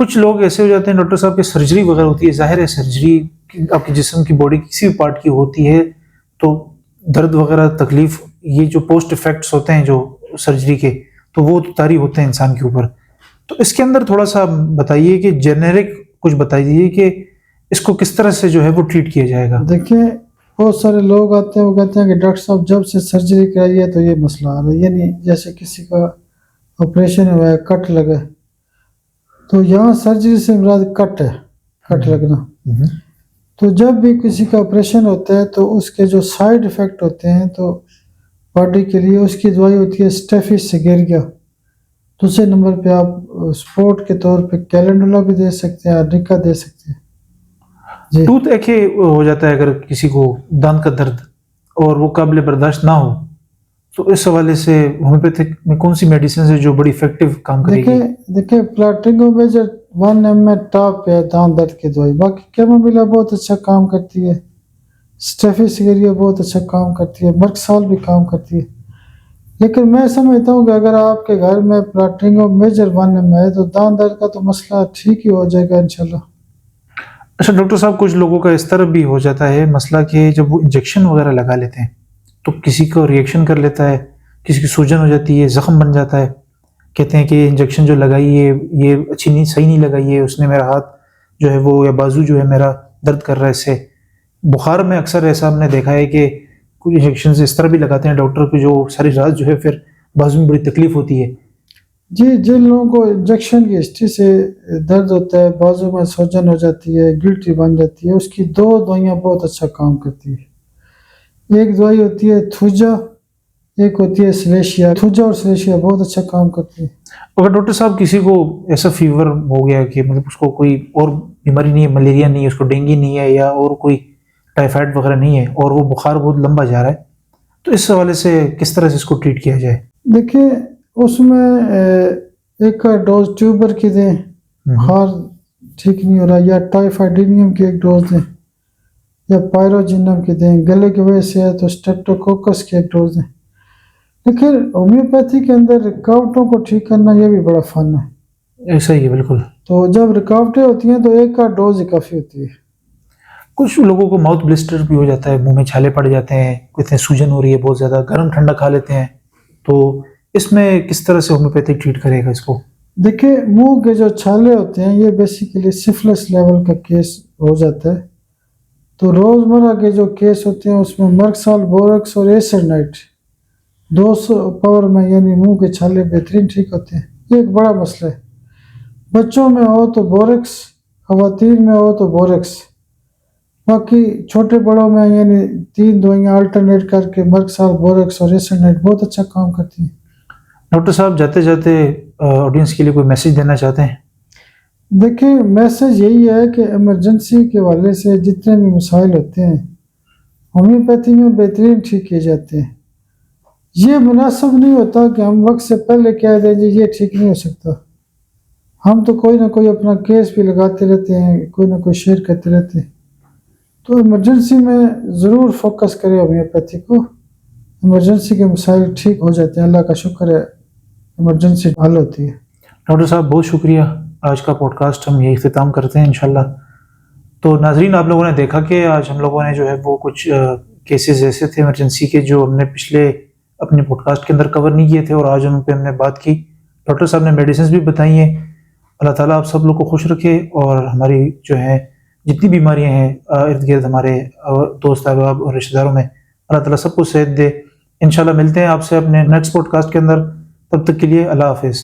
कुछ लोग ऐसे हो जाते हैं डॉक्टर साहब की सर्जरी वगैरह होती है, ज़ाहिर है सर्जरी आपके जिस्म की बॉडी किसी भी पार्ट की होती है तो दर्द वगैरह तकलीफ ये जो पोस्ट इफेक्ट्स होते हैं जो सर्जरी के तो वो तो तारी होते हैं इंसान के ऊपर। तो इसके अंदर थोड़ा सा बताइए कि जेनेरिक कुछ बता दीजिए कि इसको किस तरह से जो है वो ट्रीट किया जाएगा। देखिए, बहुत सारे लोग आते हैं, वो कहते हैं कि डॉक्टर साहब जब से सर्जरी कराई है तो ये मसला आ रहा है, यानी जैसे किसी का ऑपरेशन हुआ है, कट लगा है, तो यहाँ सर्जरी से मुराद कट है, कट लगना। तो जब भी किसी का ऑपरेशन होता है तो उसके जो साइड इफ़ेक्ट होते हैं तो बॉडी के लिए उसकी दवाई होती है स्टेफिस सीगेरिया। दूसरे नंबर पे आप सपोर्ट के तौर पे कैलेंडुला भी दे सकते हैं, अर्निका दे सकते हैं जी। टूथ एक ही हो जाता है अगर किसी को दांत का दर्द और वो काबिल बर्दाश्त ना हो तो इस हवाले से होम्योपैथिक में कौन सी मेडिसिन है जो बड़ी इफेक्टिव काम करेगी? देखिए प्लाटिंगो मेजर 1 में टॉप पे है दांत दर्द की दवाई। बाकी कैमोमिला बहुत अच्छा काम करती है, स्टेफिस बहुत अच्छा काम करती है, मर्कसाल भी काम करती है। लेकिन मैं समझता हूँ कि अगर आपके घर में प्लाटिंगो मेजर 1 में है तो दांत दर्द का तो मसला ठीक ही हो जाएगा इंशाल्लाह। अच्छा डॉक्टर साहब, कुछ लोगों का इस तरह भी हो जाता है मसला कि जब वो इंजेक्शन वगैरह लगा लेते हैं तो किसी को रिएक्शन कर लेता है, किसी की सूजन हो जाती है, ज़ख्म बन जाता है, कहते हैं कि इंजेक्शन जो लगाई है ये अच्छी नहीं, सही नहीं लगाई है, उसने मेरा हाथ जो है वो या बाजू जो है मेरा दर्द कर रहा है इससे। बुखार में अक्सर ऐसा हमने देखा है कि कुछ इंजेक्शन इस तरह भी लगाते हैं डॉक्टर को जो सारी रात जो है फिर बाजू में बड़ी तकलीफ होती है। जी, जिन लोगों को इंजेक्शन की हिस्ट्री से दर्द होता है, बाजू में सूजन हो जाती है, गिल्टी बन जाती है, उसकी 2 दवाइयाँ बहुत अच्छा काम करती है। एक दवाई होती है थूजा, एक होती है सलेशिया। थूजा और सलेशिया बहुत अच्छा काम करती है। अगर डॉक्टर साहब किसी को ऐसा फीवर हो गया कि मतलब उसको कोई और बीमारी नहीं है, मलेरिया नहीं है, उसको डेंगू नहीं है या और कोई टाइफाइड वगैरह नहीं है और वो बुखार बहुत लंबा जा रहा है, तो इस हवाले से किस तरह से इसको ट्रीट किया जाए? देखिए, उसमें एक डोज ट्यूबर की दें, बुखार ठीक नहीं हो रहा, या टाइफाइडिनियम की एक डोज दें, या पायरोजिनम की दें। गले की वजह से है तो स्ट्रेप्टोकोकस की एक डोज दें। देखिए, होम्योपैथी के अंदर रुकावटों को ठीक करना ये भी बड़ा फन है। ऐसा ही है बिल्कुल। तो जब रुकावटें होती हैं तो एक का डोज ही काफ़ी होती है। कुछ लोगों को माउथ ब्लिस्टर भी हो जाता है, मुंह में छाले पड़ जाते हैं, कहते हैं सूजन हो रही है बहुत ज़्यादा, गर्म ठंडा खा लेते हैं, तो इसमें किस तरह से होम्योपैथिक ट्रीट करेगा इसको? देखिए, मुंह के जो छाले होते हैं ये बेसिकली सिफिलिस लेवल का केस हो जाता है। तो रोज़मर्रा के जो केस होते हैं उसमें मर्कसाल, बोरक्स और एसिड 200 पावर में, यानी मुंह के छाले बेहतरीन ठीक होते हैं। ये एक बड़ा मसला है। बच्चों में हो तो बोरक्स, खवातीन में हो तो बोरक्स, बाकी छोटे बड़ों में यानी 3 दवाइयाँ अल्टरनेट करके मर्कसाल, बोरक्स और एसिड बहुत अच्छा काम करती हैं। डॉक्टर साहब जाते जाते ऑडियंस के लिए कोई मैसेज देना चाहते हैं? देखिए, मैसेज यही है कि इमरजेंसी के हवाले से जितने भी मसाइल होते हैं होम्योपैथी में बेहतरीन ठीक किए जाते हैं। ये मुनासिब नहीं होता कि हम वक्त से पहले कह दें जी ये ठीक नहीं हो सकता। हम तो कोई ना कोई अपना केस भी लगाते रहते हैं, कोई ना कोई शेयर करते रहते हैं। तो इमरजेंसी में ज़रूर फोकस करें होम्योपैथी को। इमरजेंसी के मसाइल ठीक हो जाते हैं, अल्लाह का शुक्र है, इमरजेंसी हल होती है। डॉक्टर साहब बहुत शुक्रिया, आज का पॉडकास्ट हम यही इख्तिताम करते हैं इंशाल्लाह। तो नाजरीन, आप लोगों ने देखा कि आज हम लोगों ने जो है वो कुछ केसेस ऐसे थे इमरजेंसी के जो हमने पिछले अपने पॉडकास्ट के अंदर कवर नहीं किए थे और आज उन पर हमने बात की। डॉक्टर साहब ने मेडिसिन भी बताई हैं। अल्लाह ताला आप सब लोग को खुश रखे और हमारी जो है जितनी बीमारियां हैं इर्द गिर्द हमारे दोस्त अहबाब और रिश्तेदारों में, अल्लाह ताला सबको सेहत दे। इंशाल्लाह मिलते हैं आपसे अपने नेक्स्ट पॉडकास्ट के अंदर, तब तक के लिए अल्लाह हाफिज़।